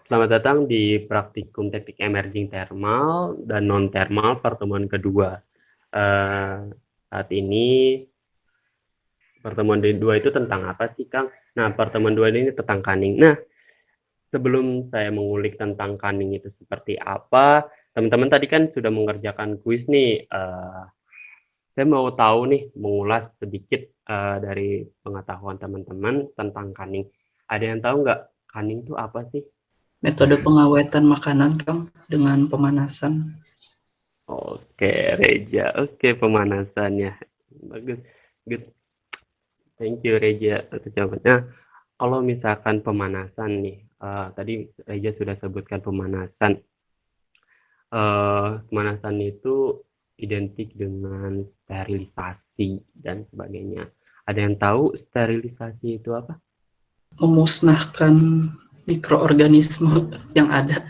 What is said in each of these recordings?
Selamat datang di Praktikum Teknik Emerging Thermal dan Non-Thermal pertemuan kedua. Saat ini pertemuan kedua itu tentang apa sih, Kang? Nah, pertemuan dua ini tentang cunning. Nah, sebelum saya mengulik tentang cunning itu seperti apa, teman-teman tadi kan sudah mengerjakan kuis nih. Saya mau tahu nih, mengulas sedikit dari pengetahuan teman-teman tentang cunning. Ada yang tahu nggak cunning itu apa sih? Metode pengawetan makanan, Kang, dengan pemanasan. Oke, Reja. Oke, pemanasannya. Bagus. Good. Thank you, Reja, atas jawabannya. Kalau misalkan pemanasan nih, tadi Reja sudah sebutkan pemanasan. Pemanasan itu identik dengan sterilisasi dan sebagainya. Ada yang tahu sterilisasi itu apa? Memusnahkan mikroorganisme yang ada.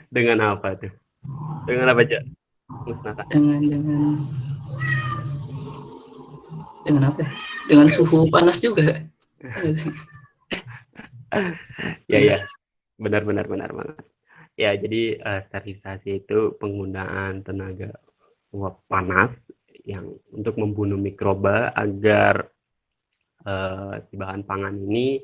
Dengan apa tuh? Dengan apa, Cak? Musnahkan. Dengan apa ya? Dengan suhu panas juga. Ya, ya. Benar. Benar, benar, benar banget. Ya, jadi sterilisasi itu penggunaan tenaga uap panas yang untuk membunuh mikroba agar si bahan pangan ini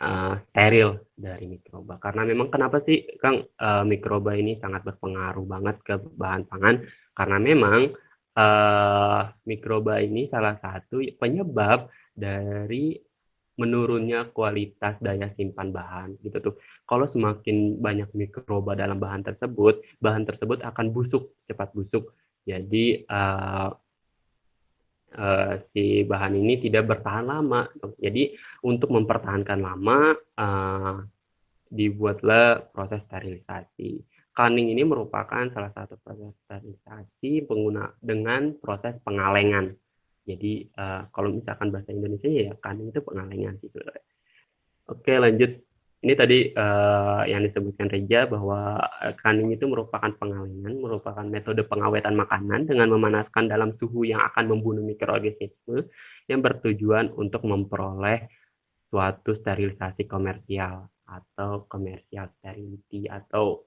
steril dari mikroba. Karena memang kenapa sih, Kang, mikroba ini sangat berpengaruh banget ke bahan pangan? Karena memang mikroba ini salah satu penyebab dari menurunnya kualitas daya simpan bahan gitu tuh. Kalau semakin banyak mikroba dalam bahan tersebut akan busuk, cepat busuk. Jadi si bahan ini tidak bertahan lama. Jadi untuk mempertahankan lama dibuatlah proses sterilisasi. Canning ini merupakan salah satu proses sterilisasi dengan proses pengalengan. Jadi kalau misalkan bahasa Indonesia ya canning itu pengalengan gitu. Oke, lanjut. Ini tadi yang disebutkan Reja bahwa canning itu merupakan pengalengan, merupakan metode pengawetan makanan dengan memanaskan dalam suhu yang akan membunuh mikroorganisme yang bertujuan untuk memperoleh suatu sterilisasi komersial atau commercial sterility atau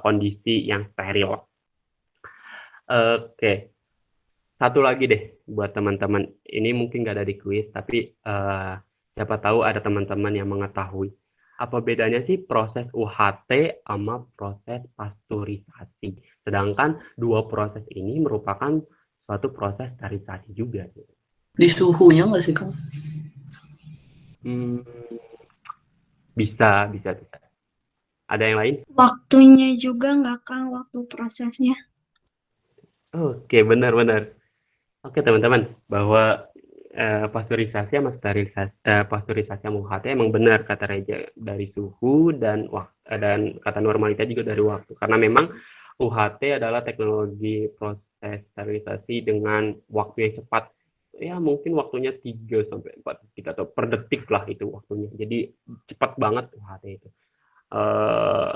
kondisi yang steril. Oke, satu lagi deh buat teman-teman. Ini mungkin nggak ada di kuis, tapi siapa tahu ada teman-teman yang mengetahui. Apa bedanya sih proses UHT sama proses pasteurisasi? Sedangkan dua proses ini merupakan suatu proses sterilisasi juga. Di suhunya nggak sih, Kang? Hmm, bisa, bisa, bisa. Ada yang lain? Waktunya juga nggak, Kang, waktu prosesnya? Oke, benar-benar. Oke, teman-teman, bahwa pasteurisasi sama pasteurisasi sama UHT emang benar kata Reja dari suhu dan dan kata normalita juga dari waktu. Karena memang UHT adalah teknologi proses sterilisasi dengan waktu yang cepat. Ya, mungkin waktunya 3 sampai 4 detik atau per detik lah itu waktunya. Jadi cepat banget UHT itu. Eh,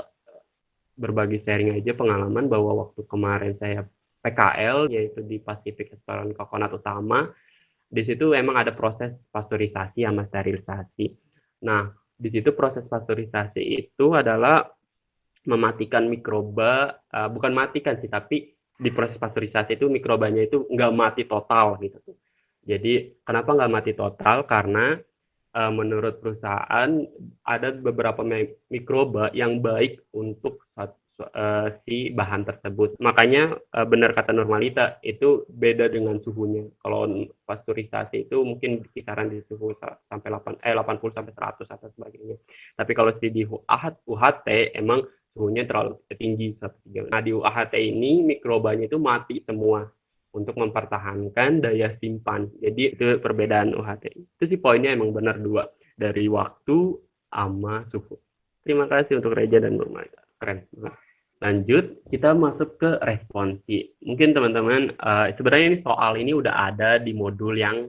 Berbagi sharing aja pengalaman bahwa waktu kemarin saya PKL yaitu di Pacific Restaurant Coconut Utama, di situ emang ada proses pasteurisasi sama sterilisasi. Nah, di situ proses pasteurisasi itu adalah mematikan mikroba, bukan matikan sih, tapi di proses pasteurisasi itu mikrobanya itu nggak mati total gitu. Jadi kenapa nggak mati total? Karena menurut perusahaan ada beberapa mikroba yang baik untuk si bahan tersebut. Makanya benar kata Normalita, itu beda dengan suhunya. Kalau pasteurisasi itu mungkin kisaran di suhu sampai 80 sampai 100 atau sebagainya. Tapi kalau di UHT emang suhunya terlalu tinggi 130. Nah, di UHT ini mikrobanya itu mati semua untuk mempertahankan daya simpan. Jadi itu perbedaan UHT. Itu sih poinnya emang benar dua, dari waktu sama suhu. Terima kasih untuk Reja dan Nurma. Keren. Lanjut, kita masuk ke responsi. Mungkin teman-teman, sebenarnya ini soal ini udah ada di modul yang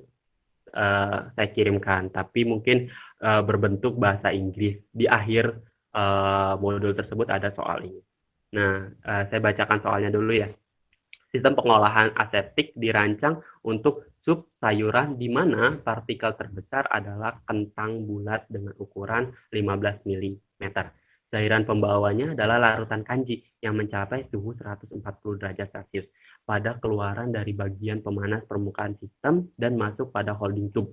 saya kirimkan, tapi mungkin berbentuk bahasa Inggris. Di akhir modul tersebut ada soal ini. Nah, saya bacakan soalnya dulu ya. Sistem pengolahan aseptik dirancang untuk sup sayuran di mana partikel terbesar adalah kentang bulat dengan ukuran 15 mm. Cairan pembawanya adalah larutan kanji yang mencapai suhu 140 derajat Celcius pada keluaran dari bagian pemanas permukaan sistem dan masuk pada holding tube.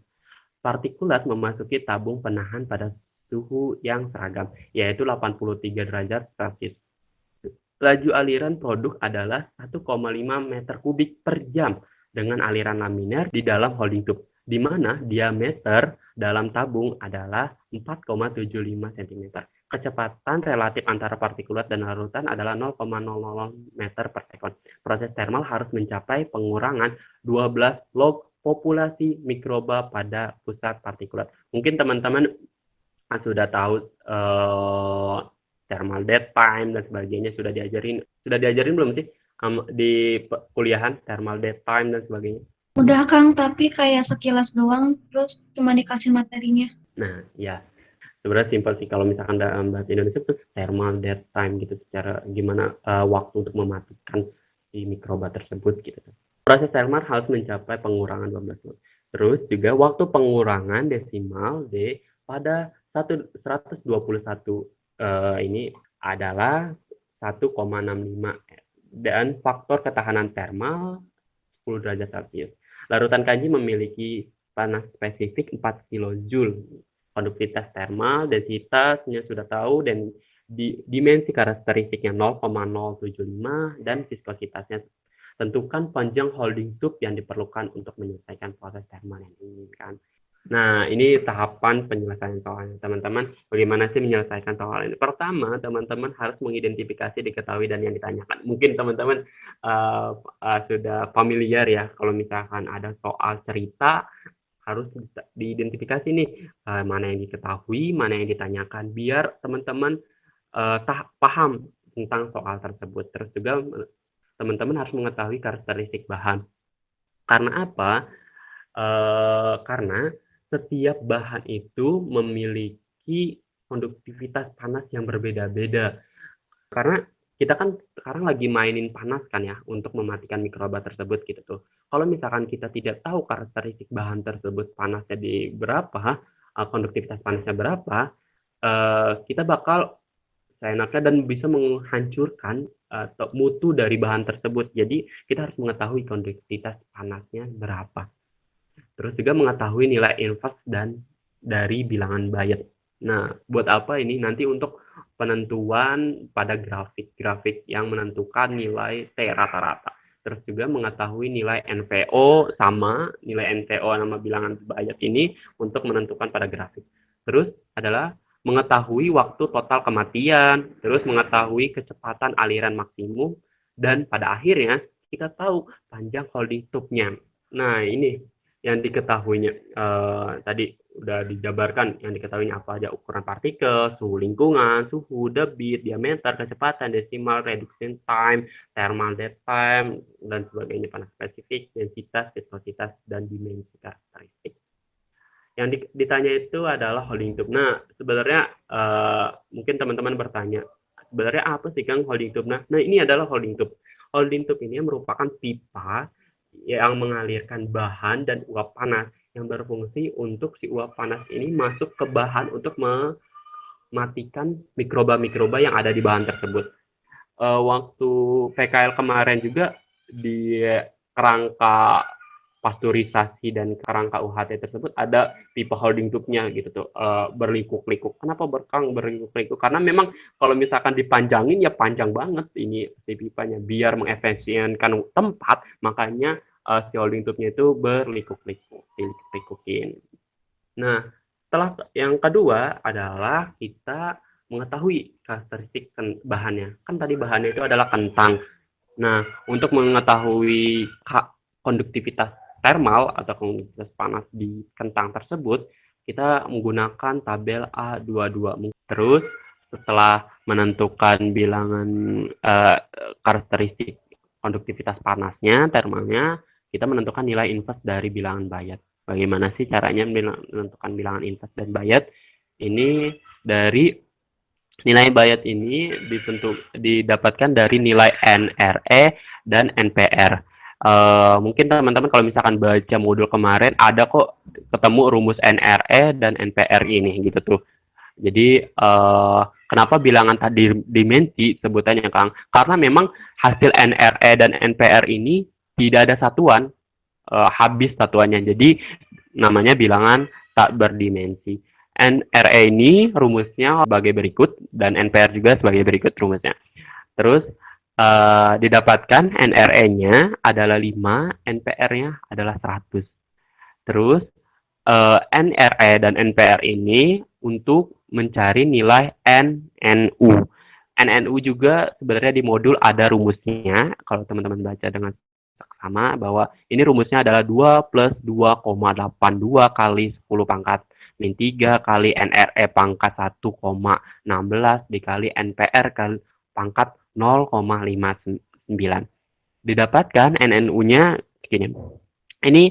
Partikulat memasuki tabung penahan pada suhu yang seragam, yaitu 83 derajat Celcius. Laju aliran produk adalah 1,5 meter kubik per jam dengan aliran laminar di dalam holding tube, di mana diameter dalam tabung adalah 4,75 cm. Kecepatan relatif antara partikulat dan larutan adalah 0,00 meter per sekon. Proses termal harus mencapai pengurangan 12 log populasi mikroba pada pusat partikulat. Mungkin teman-teman sudah tahu thermal dead time dan sebagainya, sudah diajarin belum sih di kuliahan thermal dead time dan sebagainya? Udah Kang, tapi kayak sekilas doang, terus cuma dikasih materinya. Nah, ya. Sebenarnya simpel sih kalau misalkan dalam bahasa Indonesia itu thermal dead time gitu, secara gimana waktu untuk mematikan si mikroba tersebut gitu. Proses thermal harus mencapai pengurangan 12 volt. Terus juga waktu pengurangan desimal D pada 121 ini adalah 1,65 dan faktor ketahanan termal 10 derajat Celcius. Larutan kanji memiliki panas spesifik 4 kJ. Konduktivitas termal, densitasnya sudah tahu, dan dimensi karakteristiknya 0,075 dan viskositasnya. Tentukan panjang holding tube yang diperlukan untuk menyelesaikan proses termal yang diinginkan. Nah, ini tahapan penyelesaian soalnya, teman-teman. Bagaimana sih menyelesaikan soal ini? Pertama, teman-teman harus mengidentifikasi, diketahui, dan yang ditanyakan. Mungkin teman-teman sudah familiar ya, kalau misalkan ada soal cerita, harus diidentifikasi nih mana yang diketahui, mana yang ditanyakan, biar teman-teman paham tentang soal tersebut. Terus juga teman-teman harus mengetahui karakteristik bahan. Karena apa? Karena setiap bahan itu memiliki konduktivitas panas yang berbeda-beda. Karena kita kan sekarang lagi mainin panas kan ya, untuk mematikan mikroba tersebut gitu tuh. Kalau misalkan kita tidak tahu karakteristik bahan tersebut panasnya di berapa, konduktivitas panasnya berapa, kita bakal seenaknya dan bisa menghancurkan atau mutu dari bahan tersebut. Jadi kita harus mengetahui konduktivitas panasnya berapa. Terus juga mengetahui nilai inverse dan dari bilangan Bayes. Nah, buat apa ini? Nanti untuk penentuan pada grafik yang menentukan nilai T rata-rata. Terus juga mengetahui nilai NVO sama nilai NVO nama bilangan Bayes ini untuk menentukan pada grafik. Terus adalah mengetahui waktu total kematian, terus mengetahui kecepatan aliran maksimum, dan pada akhirnya kita tahu panjang holding tube-nya. Nah, ini yang diketahuinya tadi udah dijabarkan, yang diketahuinya apa aja: ukuran partikel, suhu lingkungan, suhu, debit, diameter, kecepatan, desimal, reduction time, thermal dead time, dan sebagainya, panas spesifik, densitas, viskositas, dan dimensi karakteristik. Yang ditanya itu adalah holding tube. Nah, sebenarnya mungkin teman-teman bertanya, sebenarnya apa sih Kang holding tube? Nah, ini adalah holding tube. Holding tube ini merupakan pipa yang mengalirkan bahan dan uap panas yang berfungsi untuk si uap panas ini masuk ke bahan untuk mematikan mikroba-mikroba yang ada di bahan tersebut. Waktu PKL kemarin juga di kerangka pasteurisasi dan kerangka UHT tersebut ada pipa holding tube-nya gitu tuh, berlikuk-likuk. Kenapa berlikuk-likuk? Karena memang kalau misalkan dipanjangin ya panjang banget ini si pipanya, biar mengefisienkan tempat, makanya si holding tube-nya itu berlikuk-likukin. Nah, setelah yang kedua adalah kita mengetahui karakteristik bahannya. Kan tadi bahannya itu adalah kentang. Nah, untuk mengetahui konduktivitas termal atau konduktivitas panas di kentang tersebut, kita menggunakan tabel A22. Terus setelah menentukan bilangan karakteristik konduktivitas panasnya, termalnya, kita menentukan nilai inverse dari bilangan Bayes. Bagaimana sih caranya menentukan bilangan inverse dan Bayes? Ini dari nilai Bayes ini didapatkan dari nilai NRE dan NPR. Mungkin teman-teman kalau misalkan baca modul kemarin ada kok ketemu rumus NRE dan NPR ini gitu tuh. Jadi kenapa bilangan tadi dimensi sebutannya Kang? Karena memang hasil NRE dan NPR ini tidak ada satuan, habis satuannya. Jadi namanya bilangan tak berdimensi. NRE ini rumusnya sebagai berikut dan NPR juga sebagai berikut rumusnya. Terus didapatkan NRE-nya adalah 5, NPR-nya adalah 100. Terus NRE dan NPR ini untuk mencari nilai NNU. NNU juga sebenarnya di modul ada rumusnya. Kalau teman-teman baca dengan sama bahwa ini rumusnya adalah 2 plus 2,82 kali 10 pangkat min 3 kali NRE pangkat 1,16 dikali NPR kali pangkat 0,59. Didapatkan NNU-nya gini. Ini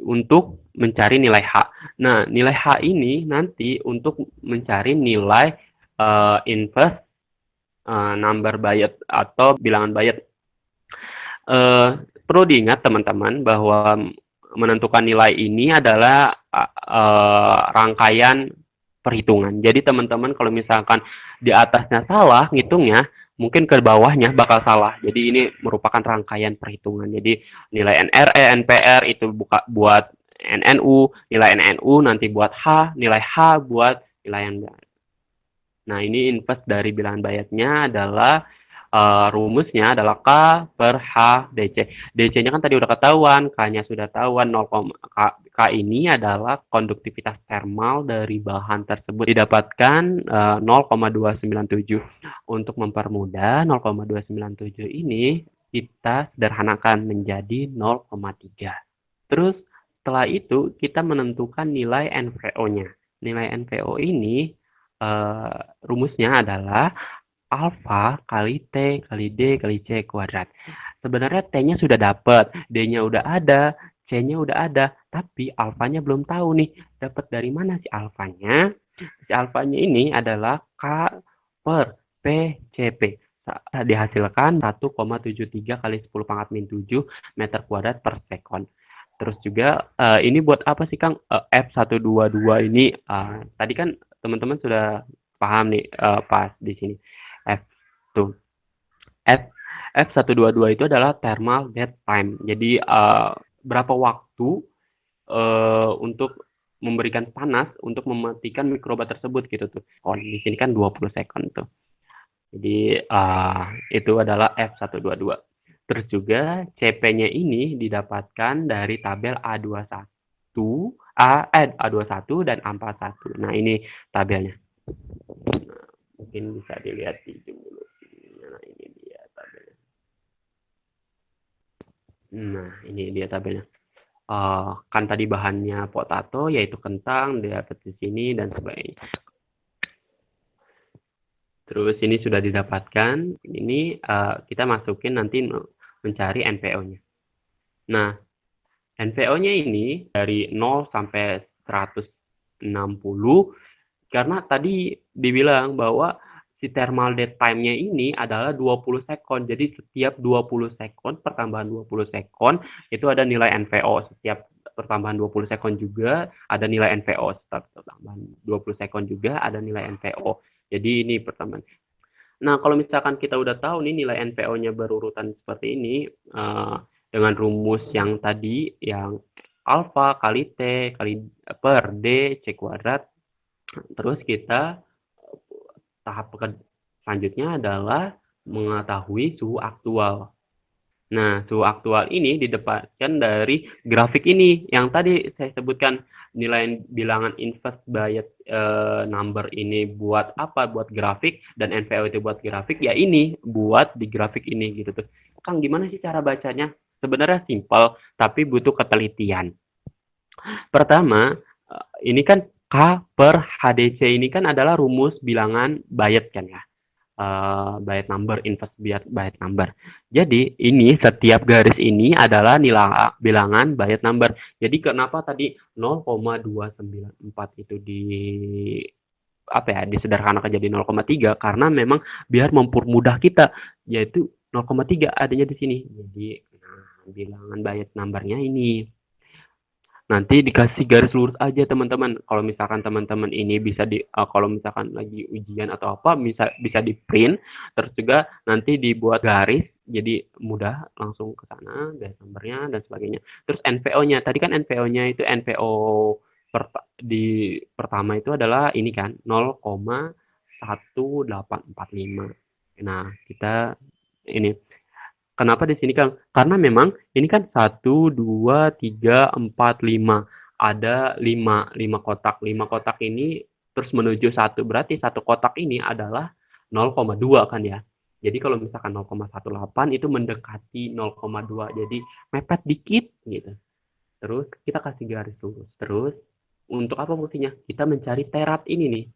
untuk mencari nilai H. Nah, nilai H ini nanti untuk mencari nilai inverse number Bayes atau bilangan Bayes. Perlu diingat teman-teman bahwa menentukan nilai ini adalah rangkaian perhitungan. Jadi teman-teman kalau misalkan di atasnya salah ngitungnya, mungkin ke bawahnya bakal salah. Jadi ini merupakan rangkaian perhitungan. Jadi nilai NRE, NPR itu buat NNU, nilai NNU nanti buat H, nilai H buat nilai NPR. Nah, ini inverse dari bilangan Bayesnya adalah rumusnya adalah K per H DC. DC-nya kan tadi udah ketahuan, K-nya sudah tahuan, K ini adalah konduktivitas termal dari bahan tersebut didapatkan 0,297. Untuk mempermudah 0,297 ini kita sederhanakan menjadi 0,3. Terus setelah itu kita menentukan nilai NVO-nya. Nilai NVO ini rumusnya adalah alfa kali T kali D kali C kuadrat. Sebenarnya T-nya sudah dapat, D-nya udah ada, C-nya udah ada, tapi alfanya belum tahu nih. Dapat dari mana si alfanya? Si alfanya ini adalah K per PCP. Dihasilkan 1,73 kali 10 pangkat min 7 meter kuadrat per sekon. Terus juga ini buat apa sih Kang? F122 ini tadi kan teman-teman sudah paham nih pas di sini. F2. F122 itu adalah thermal dead time. Jadi berapa waktu untuk memberikan panas untuk mematikan mikroba tersebut gitu tuh. Oh, di sini kan 20 second tuh. Jadi itu adalah F122. Terus juga CP-nya ini didapatkan dari tabel A21, A21 dan A41. Nah, ini tabelnya. Mungkin bisa dilihat di dulu. Nah, ini dia tabelnya. Nah, ini dia tabelnya. Kan tadi bahannya potato, yaitu kentang, dapat di sini dan sebagainya. Terus ini sudah didapatkan. Ini kita masukin nanti mencari NPO-nya. Nah, NPO-nya ini dari 0 sampai 160 karena tadi dibilang bahwa si thermal dead time-nya ini adalah 20 sekon. Jadi setiap 20 sekon, pertambahan 20 sekon, itu ada nilai NVO. Setiap pertambahan 20 sekon juga ada nilai NVO. Setiap pertambahan 20 sekon juga ada nilai NVO. Jadi ini pertambahan. Nah, kalau misalkan kita udah tahu nih nilai NVO-nya berurutan seperti ini, dengan rumus yang tadi, yang alfa kali T kali per D C kuadrat, terus kita tahap selanjutnya adalah mengetahui suhu aktual. Nah, suhu aktual ini didapatkan dari grafik ini yang tadi saya sebutkan. Nilai bilangan inverse Bayes number ini buat apa? Buat grafik, dan NVO itu buat grafik. Ya ini buat di grafik ini gitu tuh. Kang, gimana sih cara bacanya? Sebenarnya simpel, tapi butuh ketelitian. Pertama, ini kan K per HDC ini kan adalah rumus bilangan Bayes kan ya. Bayes number, inverse Bayes number. Jadi ini setiap garis ini adalah nilai bilangan Bayes number. Jadi kenapa tadi 0,294 itu disederhanakan jadi 0,3 karena memang biar mempermudah kita, yaitu 0,3 adanya di sini. Jadi bilangan bias number-nya ini. Nanti dikasih garis lurus aja teman-teman. Kalau misalkan teman-teman ini kalau misalkan lagi ujian atau apa, bisa di print, terus juga nanti dibuat garis, jadi mudah langsung ke sana, garis numbernya dan sebagainya. Terus NVO-nya, tadi kan NVO-nya itu NVO di pertama itu adalah ini kan 0,1845. Nah, kita ini kenapa di sini kan? Karena memang ini kan 1, 2, 3, 4, 5. Ada 5 kotak. 5 kotak ini terus menuju 1. Berarti satu kotak ini adalah 0,2 kan ya. Jadi kalau misalkan 0,18 itu mendekati 0,2. Jadi mepet dikit gitu. Terus kita kasih garis lurus. Terus untuk apa fungsinya? Kita mencari terat ini nih.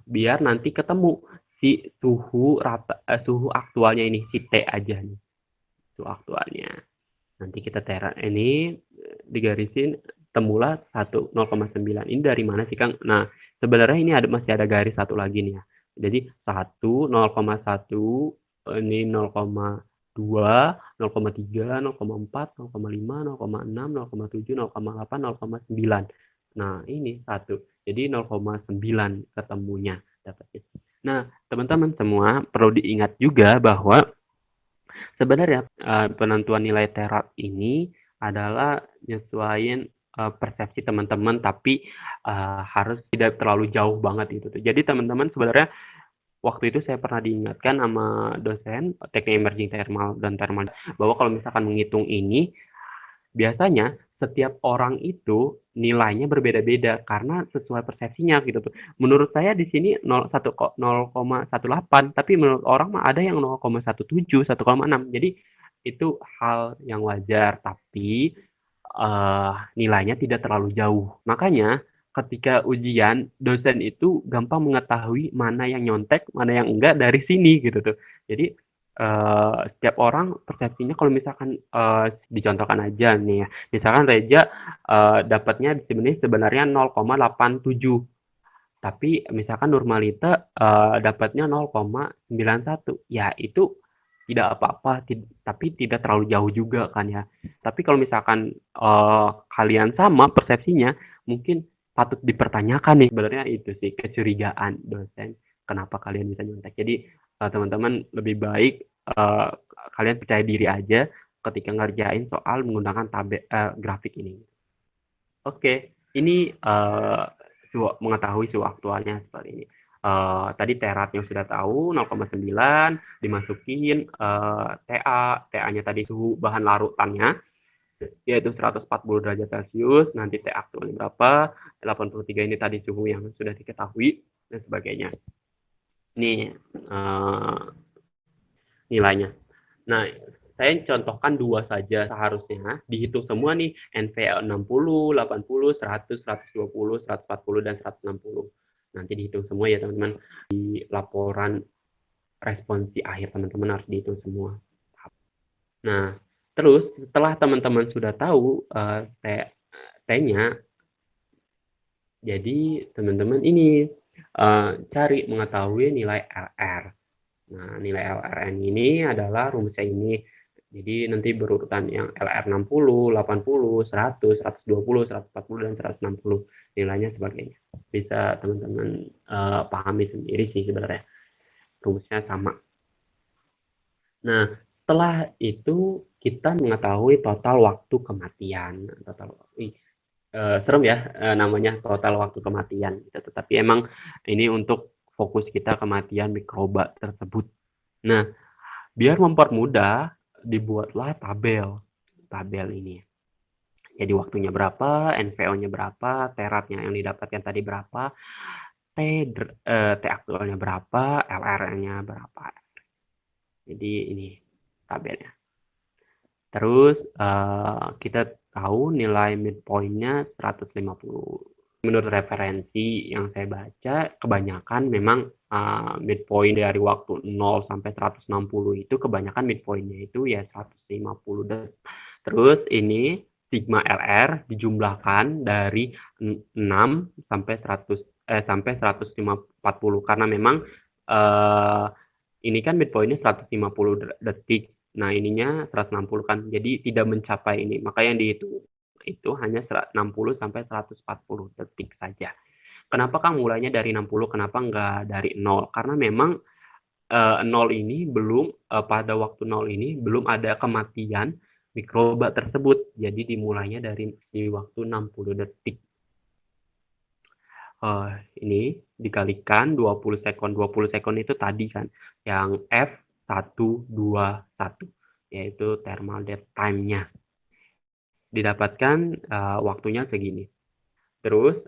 Biar nanti ketemu si suhu aktualnya ini, si T aja nih. Suhu aktualnya. Nanti kita terat ini digarisin, temulah 0,9. Ini dari mana sih Kang? Nah, sebenarnya ini masih ada garis satu lagi nih ya. Jadi 1, 0,1, ini 0,2, 0,3, 0,4, 0,5, 0,6, 0,7, 0,8, 0,9. Nah, ini 1. Jadi 0,9 ketemunya dapatnya. Nah, teman-teman semua perlu diingat juga bahwa sebenarnya penentuan nilai terat ini adalah nyesuaiin persepsi teman-teman, tapi harus tidak terlalu jauh banget gitu. Jadi teman-teman sebenarnya waktu itu saya pernah diingatkan sama dosen teknik emerging thermal dan thermal bahwa kalau misalkan menghitung ini biasanya setiap orang itu nilainya berbeda-beda karena sesuai persepsinya gitu tuh. Menurut saya di sini 0,18, tapi menurut orang mah ada yang 0,17, 1,6. Jadi itu hal yang wajar, tapi nilainya tidak terlalu jauh. Makanya ketika ujian, dosen itu gampang mengetahui mana yang nyontek, mana yang enggak dari sini gitu tuh. Jadi setiap orang persepsinya kalau misalkan dicontohkan aja nih ya, misalkan Reja dapatnya sebenarnya 0,87, tapi misalkan Nurmalita dapatnya 0,91, ya itu tidak apa-apa, tapi tidak terlalu jauh juga kan ya. Tapi kalau misalkan kalian sama persepsinya, mungkin patut dipertanyakan nih. Sebenarnya itu sih kecurigaan dosen, kenapa kalian bisa nyontek. Jadi teman-teman lebih baik kalian percaya diri aja ketika ngerjain soal menggunakan grafik ini. Oke, ini mengetahui suhu aktualnya seperti ini. Tadi teratnya sudah tahu 0,9, dimasukin TA-nya tadi suhu bahan larutannya yaitu 140 derajat Celcius, nanti T aktualnya berapa, 83 ini tadi suhu yang sudah diketahui dan sebagainya. Ini nilainya. Nah, saya contohkan 2 saja seharusnya dihitung semua nih NVL 60, 80, 100, 120, 140 dan 160. Nanti dihitung semua ya teman-teman. Di laporan responsi akhir teman-teman harus dihitung semua. Nah, terus setelah teman-teman sudah tahu T-nya, jadi teman-teman ini cari mengetahui nilai LR. Nah, nilai LRN ini adalah rumusnya ini. Jadi nanti berurutan yang LR 60, 80, 100, 120, 140, dan 160. Nilainya sebagainya. Bisa teman-teman pahami sendiri sih sebenarnya. Rumusnya sama. Nah, setelah itu kita mengetahui total waktu kematian. Serem ya namanya total waktu kematian. Tetapi emang ini untuk fokus kita kematian mikroba tersebut. Nah, biar mempermudah, dibuatlah tabel ini. Jadi waktunya berapa, NVO-nya berapa, teratnya yang didapatkan tadi berapa, T aktualnya berapa, LR-nya berapa. Jadi ini tabelnya. Terus kita tahu nilai midpoint-nya 150. Menurut referensi yang saya baca, kebanyakan memang midpoint dari waktu 0 sampai 160 itu kebanyakan midpoint-nya itu ya 150. Terus ini sigma LR dijumlahkan dari 6 sampai 140 karena memang ini kan midpoint-nya 150 detik. Nah, ininya 160 kan, jadi tidak mencapai ini. Maka yang dihitung itu hanya 60 sampai 140 detik saja. Kenapa Kang mulainya dari 60, kenapa nggak dari 0? Karena memang 0 ini belum pada waktu 0 ini belum ada kematian mikroba tersebut. Jadi dimulainya dari di waktu 60 detik. Ini dikalikan 20 sekon. 20 sekon itu tadi kan yang F121 yaitu thermal death time-nya. Didapatkan waktunya segini. Terus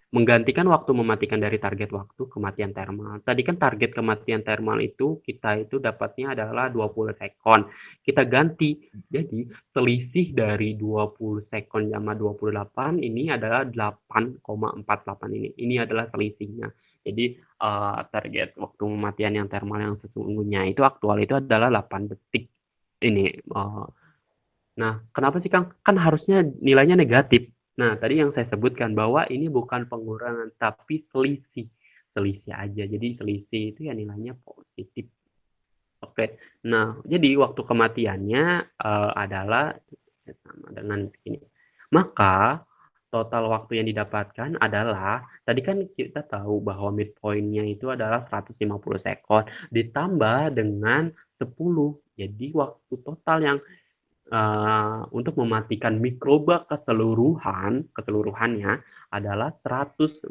menggantikan waktu mematikan dari target waktu kematian thermal. Tadi kan target kematian thermal itu kita itu dapatnya adalah 20 sekon. Kita ganti. Jadi selisih dari 20 sekon sama 28 ini adalah 8,48 ini. Ini adalah selisihnya. Jadi target waktu kematian yang thermal yang sesungguhnya itu aktual itu adalah 8 detik. Ini nah, kenapa sih Kang? Kan harusnya nilainya negatif. Nah, tadi yang saya sebutkan bahwa ini bukan pengurangan, tapi selisih. Selisih aja. Jadi selisih itu ya nilainya positif. Oke. Nah, jadi waktu kematiannya adalah sama dengan ini. Maka total waktu yang didapatkan adalah tadi kan kita tahu bahwa midpoint-nya itu adalah 150 sekon ditambah dengan 10. Jadi waktu total yang untuk mematikan mikroba keseluruhannya adalah 160,55.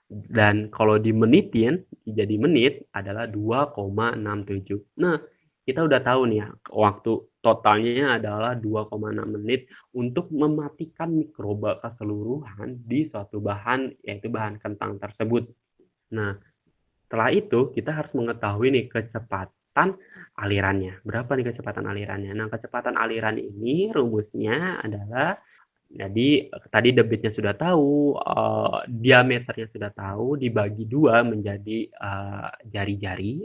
Dan kalau dimenitin jadi menit adalah 2,67. Nah, kita udah tahu nih ya, waktu totalnya adalah 2,6 menit untuk mematikan mikroba keseluruhan di suatu bahan, yaitu bahan kentang tersebut. Nah, setelah itu kita harus mengetahui nih kecepatan alirannya. Berapa nih kecepatan alirannya? Nah, kecepatan aliran ini rumusnya adalah jadi tadi debitnya sudah tahu, diameternya sudah tahu, dibagi 2 menjadi jari-jari,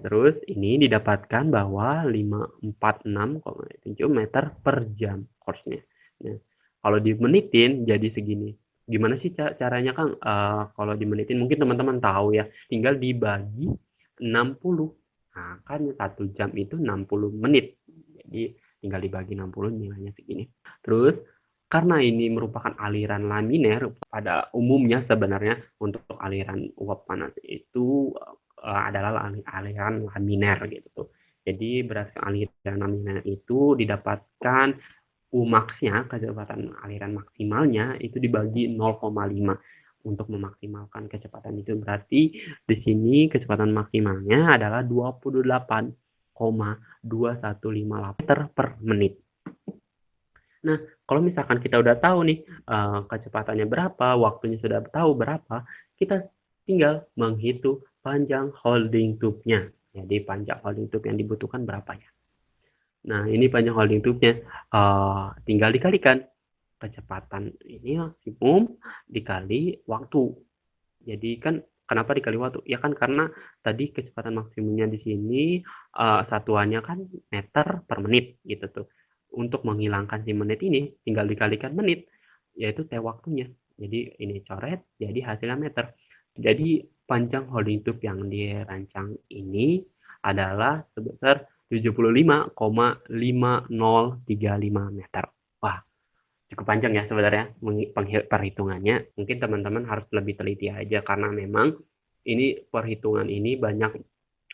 terus ini didapatkan bahwa 546,7 meter per jam course-nya. Nah, kalau dimenitin jadi segini. Gimana sih caranya Kang? Kalau dimenitin mungkin teman-teman tahu ya, tinggal dibagi 60. Nah, kan 1 jam itu 60 menit. Jadi tinggal dibagi 60 nilainya segini. Terus karena ini merupakan aliran laminer, pada umumnya sebenarnya untuk aliran uap panas itu adalah aliran laminer gitu. Jadi berdasarkan aliran laminer itu didapatkan Umax-nya, kecepatan aliran maksimalnya itu dibagi 0,5 untuk memaksimalkan kecepatan itu. Berarti di sini kecepatan maksimalnya adalah 28,2158 meter per menit. Nah, kalau misalkan kita udah tahu nih kecepatannya berapa, waktunya sudah tahu berapa, kita tinggal menghitung panjang holding tube-nya. Jadi panjang holding tube yang dibutuhkan berapa ya? Nah, ini panjang holding tube-nya tinggal dikalikan kecepatan ini maksimum dikali waktu. Jadi kan kenapa dikali waktu? Ya kan karena tadi kecepatan maksimumnya di sini satuannya kan meter per menit gitu tuh. Untuk menghilangkan si menit ini tinggal dikalikan menit, yaitu T waktunya. Jadi ini coret, jadi hasilnya meter. Jadi panjang holding tube yang dirancang ini adalah sebesar 75,5035 meter. Wah, cukup panjang ya sebenarnya perhitungannya. Mungkin teman-teman harus lebih teliti aja karena memang ini perhitungan ini banyak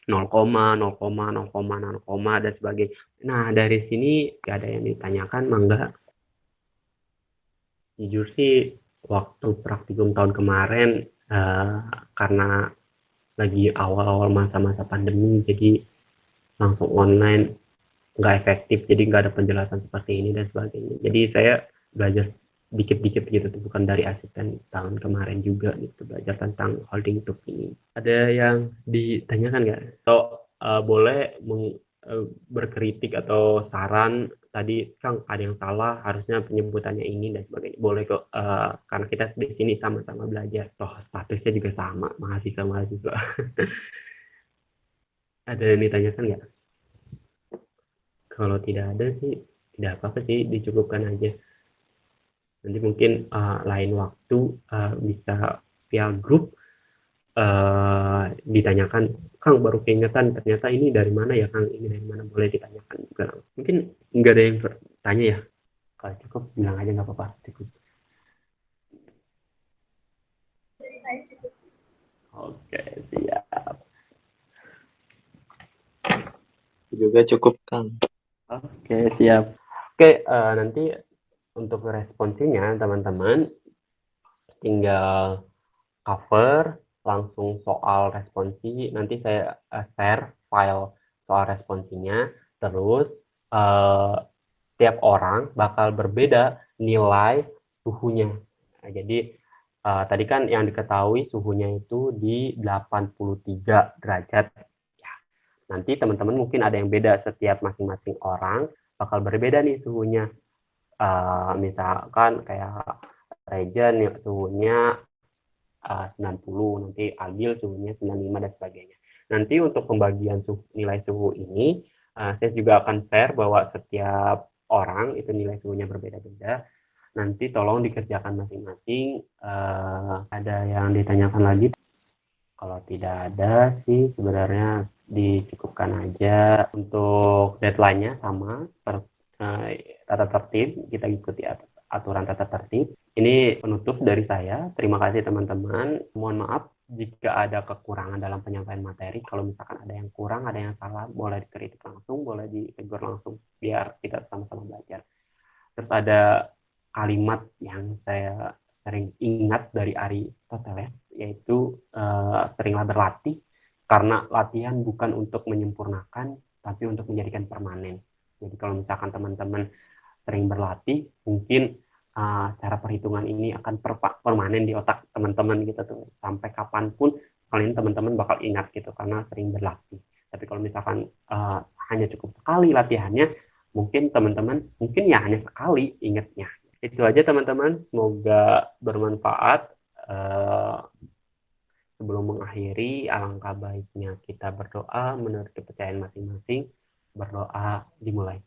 0, 0, 0, dan sebagainya. Nah, dari sini gak ada yang ditanyakan, mangga. Jujur sih, waktu praktikum tahun kemarin, karena lagi awal-awal masa-masa pandemi, jadi langsung online, nggak efektif, jadi nggak ada penjelasan seperti ini dan sebagainya. Jadi saya belajar dikit-dikit gitu, bukan dari asisten tahun kemarin juga gitu, belajar tentang holding tube ini. Ada yang ditanyakan nggak? Atau boleh berkritik atau saran, tadi Kang ada yang salah, harusnya penyebutannya ini dan sebagainya. Boleh kok, karena kita di sini sama-sama belajar. Toh statusnya juga sama, mahasiswa-mahasiswa. Ada yang ditanyakan nggak? Kalau tidak ada sih, tidak apa-apa sih, dicukupkan aja. Nanti mungkin lain waktu bisa via grup ditanyakan, Kang baru keingetan ternyata ini dari mana ya Kang, ini dari mana, boleh ditanyakan juga. Mungkin nggak ada yang bertanya ya, kalau cukup bilang aja nggak apa-apa, cukup. Oke, siap. Juga cukup, Kang. Oke, siap. Oke, nanti untuk responsinya teman-teman tinggal cover langsung soal responsi, nanti saya share file soal responsinya, terus tiap orang bakal berbeda nilai suhunya. Nah, jadi tadi kan yang diketahui suhunya itu di 83 derajat. Ya, nanti teman-teman mungkin ada yang beda, setiap masing-masing orang bakal berbeda nih suhunya. Misalkan kayak Regen suhunya 90, nanti Agil suhunya 95 dan sebagainya. Nanti untuk pembagian nilai suhu ini, saya juga akan share bahwa setiap orang itu nilai suhunya berbeda-beda. Nanti tolong dikerjakan masing-masing. Ada yang ditanyakan lagi? Kalau tidak ada sih sebenarnya dicukupkan aja. Untuk deadline-nya sama, tata tertib, kita ikuti aturan tata tertib. Ini penutup dari saya. Terima kasih teman-teman. Mohon maaf jika ada kekurangan dalam penyampaian materi. Kalau misalkan ada yang kurang, ada yang salah, boleh dikritik langsung, boleh ditegur langsung, biar kita sama-sama belajar. Terus ada kalimat yang saya sering ingat dari Aristoteles, yaitu seringlah berlatih, karena latihan bukan untuk menyempurnakan, tapi untuk menjadikan permanen. Jadi kalau misalkan teman-teman sering berlatih, mungkin cara perhitungan ini akan permanen di otak teman-teman gitu tuh, sampai kapanpun kalian teman-teman bakal ingat gitu, karena sering berlatih. Tapi kalau misalkan hanya cukup sekali latihannya, mungkin teman-teman mungkin ya hanya sekali ingatnya. Itu aja teman-teman, semoga bermanfaat. Sebelum mengakhiri, alangkah baiknya kita berdoa menurut kepercayaan masing-masing. Berdoa dimulai.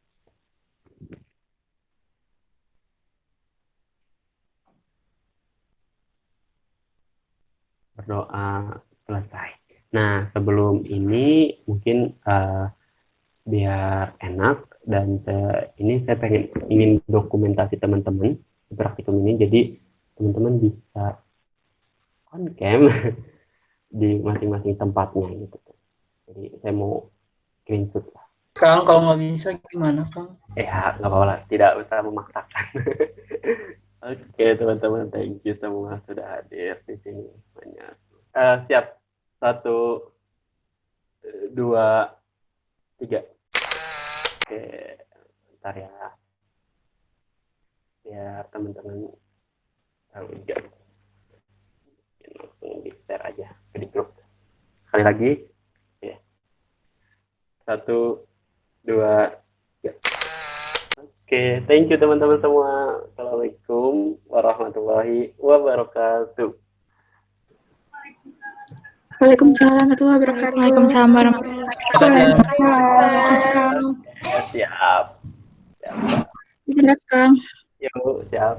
Berdoa selesai. Nah, sebelum ini mungkin biar enak, dan ini saya ingin dokumentasi teman-teman di praktikum ini, jadi teman-teman bisa on cam di masing-masing tempatnya gitu. Jadi saya mau screenshot lah. Kang, kalau nggak bisa gimana, Kang? Ya, nggak apa-apa lah, tidak usah memaksakan. Oke, teman-teman, thank you semua sudah hadir di sini. Banyak. Siap. 1, 2, 3. Oke, bentar ya. Biar teman-teman tahu juga. Langsung di-share aja di grup. Sekali lagi. Ya. 1, 2, 3. Oke, thank you teman-teman semua. Assalamualaikum warahmatullahi wabarakatuh. Waalaikumsalam warahmatullahi wabarakatuh. Waalaikumsalam warahmatullahi wabarakatuh. Siap. Siap, Kang. Yuk, siap.